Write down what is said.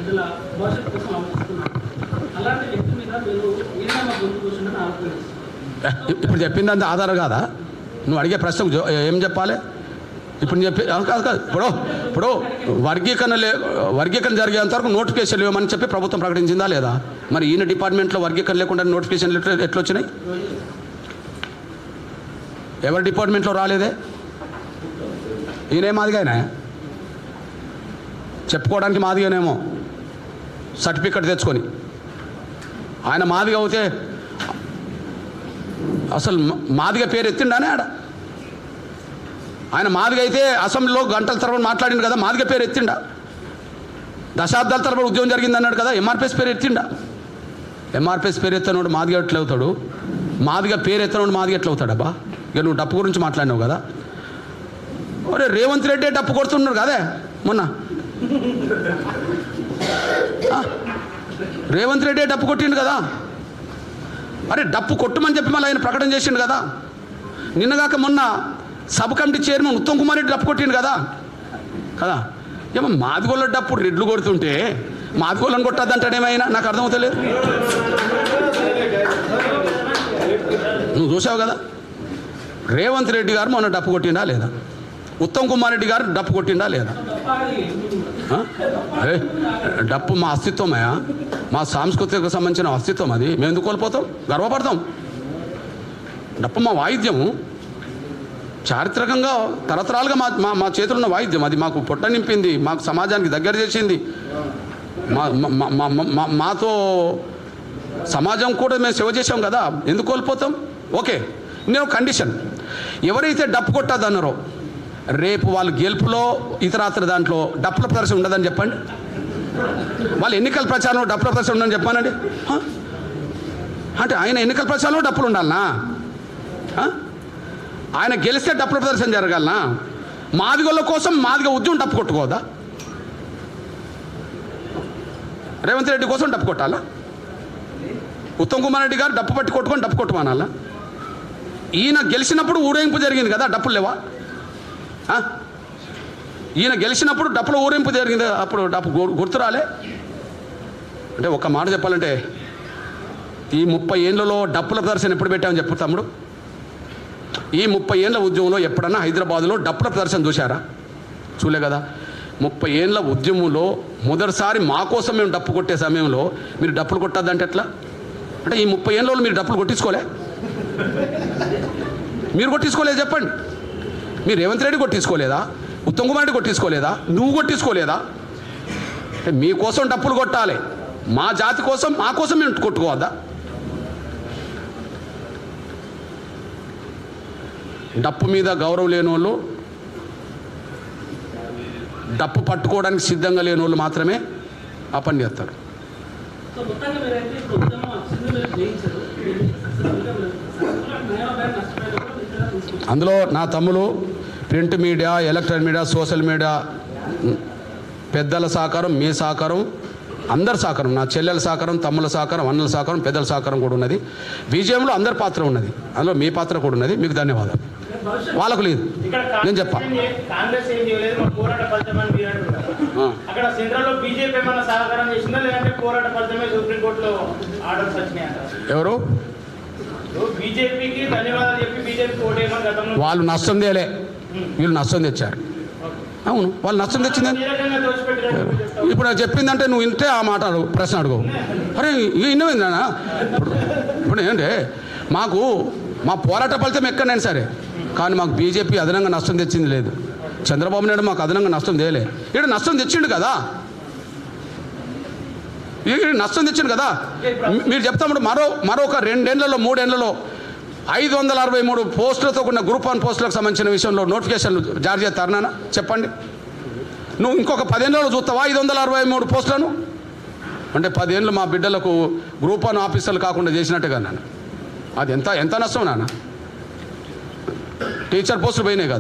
బిడ్డల భవిష్యత్తు కోసం ఆలోచిస్తున్నారు. అలాంటి వ్యక్తి మీద మీరు ఏదైనా గొంతు కూర్చుందని ఆలోచిస్తున్నారు. ఇప్పుడు చెప్పింది అంత ఆధారం కాదా? నువ్వు అడిగే ప్రశ్నకు ఏం చెప్పాలి? ఇప్పుడు చెప్పి కాదు ఇప్పుడు వర్గీకరణ జరిగేంత వరకు నోటిఫికేషన్ ఇవ్వమని చెప్పి ప్రభుత్వం ప్రకటించిందా లేదా? మరి ఈయన డిపార్ట్మెంట్లో వర్గీకరణ లేకుండా నోటిఫికేషన్ ఎట్లా వచ్చినాయి? ఎవరి డిపార్ట్మెంట్లో రాలేదే? ఈయనే మాదిగానే చెప్పుకోవడానికి మాదిగానేమో సర్టిఫికెట్ తెచ్చుకొని. ఆయన మాదిగా అవుతే అసలు మాదిగా పేరు ఎత్తిండానే ఆడ. ఆయన మాదిగా అయితే అసెంబ్లీలో గంటల తరబడి మాట్లాడిండు కదా, మాదిగా పేరు ఎత్తిండా? దశాబ్దాల తరబడి ఉద్యోగం జరిగింది అన్నాడు కదా, ఎంఆర్పిఎస్ పేరు ఎత్తిండా? ఎంఆర్పిఎస్ పేరు ఎత్తనోడు మాదిగా ఎట్లా అవుతాడు? మాదిగా పేరు ఎత్తనోడు మాదిగా ఎట్లా అవుతాడు? అబ్బా, ఇక నువ్వు డప్పు గురించి మాట్లాడినావు కదా. ఒరే రేవంత్ రెడ్డి డప్పు కొడుతున్నాడు కదే మొన్న. రేవంత్ రెడ్డి డప్పు కొట్టిండు కదా. అరే డప్పు కొట్టమని చెప్పి మళ్ళీ ఆయన ప్రకటన చేసిండు కదా. నిన్నగాక మొన్న sub committee chairman Uttam Kumar Reddy డప్పు కొట్టిండు కదా కదా. ఏమో మాదిగోళ్ళ డప్పు రెడ్లు కొడుతుంటే మాదిగోళ్ళని కొట్టద్దంటాడేమైనా నాకు అర్థమవుతలేదు. నువ్వు చూసావు కదా, రేవంత్ రెడ్డి గారు మొన్న డప్పు కొట్టిండా లేదా? ఉత్తమ్ కుమార్ రెడ్డి గారు డప్పు కొట్టిండా లేదా? అరే డప్పు మా అస్తిత్వమయా, మా సాంస్కృతిక సంబంధించిన అస్తిత్వం. అది మేము ఎందుకు కోల్పోతాం? గర్వపడతాం. డప్పు మా వాయిద్యము, చారిత్రకంగా తరతరాలుగా మా చేతులు ఉన్న వాయిద్యం. అది మాకు పొట్ట నింపింది, మాకు సమాజానికి దగ్గర చేసింది. మాతో సమాజం కూడా మేము సేవ చేసాం కదా, ఎందుకు కోల్పోతాం? ఓకే, నేను కండిషన్, ఎవరైతే డప్పు కొట్టద్దన్నారో రేపు వాళ్ళు గెలుపులో ఇతరాత్ర దాంట్లో డప్పుల ప్రదర్శన ఉండదని చెప్పండి. వాళ్ళు ఎన్నికల ప్రచారంలో డప్పుల ప్రదర్శన ఉండదని చెప్పానండి. అంటే ఆయన ఎన్నికల ప్రచారంలో డప్పులు ఉండాలనా? ఆయన గెలిస్తే డప్పుల ప్రదర్శన జరగాలనా? మాదిగోళ్ళ కోసం మాదిగ ఉద్యమం డప్పు కొట్టుకోదా? రేవంత్ రెడ్డి కోసం డప్పు కొట్టాలా? ఉత్తమ్ కుమార్ రెడ్డి గారు డప్పు పట్టి కొట్టుకొని డప్పు కొట్టమనాలా? ఈయన గెలిచినప్పుడు ఊరేగింపు జరిగింది కదా, డప్పులు లేవా? ఈయన గెలిచినప్పుడు డప్పుల ఊరేగింపు జరిగింది, అప్పుడు డప్పు గుర్తురాలే? అంటే ఒక్క మాట చెప్పాలంటే ఈ 30 ఏళ్ళలో డప్పుల ప్రదర్శన ఎప్పుడు పెట్టామని చెప్పు తమ్ముడు. ఈ 30 ఏళ్ళ ఉద్యమంలో ఎప్పుడన్నా హైదరాబాద్లో డప్పుల ప్రదర్శన చూశారా? చూలే కదా. 30 ఏళ్ళ ఉద్యమంలో మొదటిసారి మా కోసం మేము డప్పు కొట్టే సమయంలో మీరు డప్పులు కొట్టద్దంటే ఎట్లా? అంటే ఈ 30 ఏళ్ళలో మీరు డప్పులు కొట్టించుకోలే? మీరు కొట్టించుకోలేదు చెప్పండి. మీరు రేవంత్ రెడ్డి కొట్టించుకోలేదా? ఉత్తమ్ కుమార్ రెడ్డి కొట్టించుకోలేదా? నువ్వు కొట్టించుకోలేదా? అంటే మీకోసం డప్పులు కొట్టాలి, మా జాతి కోసం మా కోసం మేము కొట్టుకోవద్దా? డప్పు మీద గౌరవం లేని వాళ్ళు, డప్పు పట్టుకోవడానికి సిద్ధంగా లేని వాళ్ళు మాత్రమే ఆ పని చేస్తారు. అందులో నా తమ్ములు print media, electronic media, social media పెద్దల సహకారం, మీ సహకారం, అందరి సహకారం, నా చెల్లెల సహకారం, తమ్ముల సహకారం, అన్నల సహకారం, పెద్దల సహకారం కూడా ఉన్నది. విజయంలో అందరి పాత్ర ఉన్నది, అందులో మీ పాత్ర కూడా ఉన్నది. మీకు ధన్యవాదాలు. వాళ్ళకు లేదు, నేను చెప్పా. ఎవరు వాళ్ళు నష్టం తేలే, వీళ్ళు నష్టం తెచ్చారు. అవును, వాళ్ళు నష్టం తెచ్చిందని ఇప్పుడు చెప్పిందంటే నువ్వు వింటే ఆ మాట అడుగు, ప్రశ్న అడుగు. అరే ఇన్నవేందా? ఇప్పుడు ఏంటంటే మాకు మా పోరాట ఫలితం ఎక్కడైనా సరే, కానీ మాకు బీజేపీ అదనంగా నష్టం తెచ్చింది లేదు. చంద్రబాబు నాయుడు మాకు అదనంగా నష్టం తేలే. ఇక్కడ నష్టం తెచ్చిండు కదా, నష్టం తెచ్చిండు కదా. మీరు చెప్తాము మరొక 2 ఏళ్లలో 3 ఏళ్లలో 563 పోస్టులతో కూడిన గ్రూప్ 1 పోస్టులకు సంబంధించిన విషయంలో నోటిఫికేషన్లు జారీ చేస్తారనా చెప్పండి. నువ్వు ఇంకొక 10 ఏళ్ళలో చూస్తావా 563 పోస్టులను? అంటే 10 ఏళ్ళు మా బిడ్డలకు గ్రూప్ 1 ఆఫీసర్లు కాకుండా చేసినట్టుగా నాన్న. అది ఎంత నష్టం నాన్న. టీచర్ పోస్టులు పోయినాయి కదా.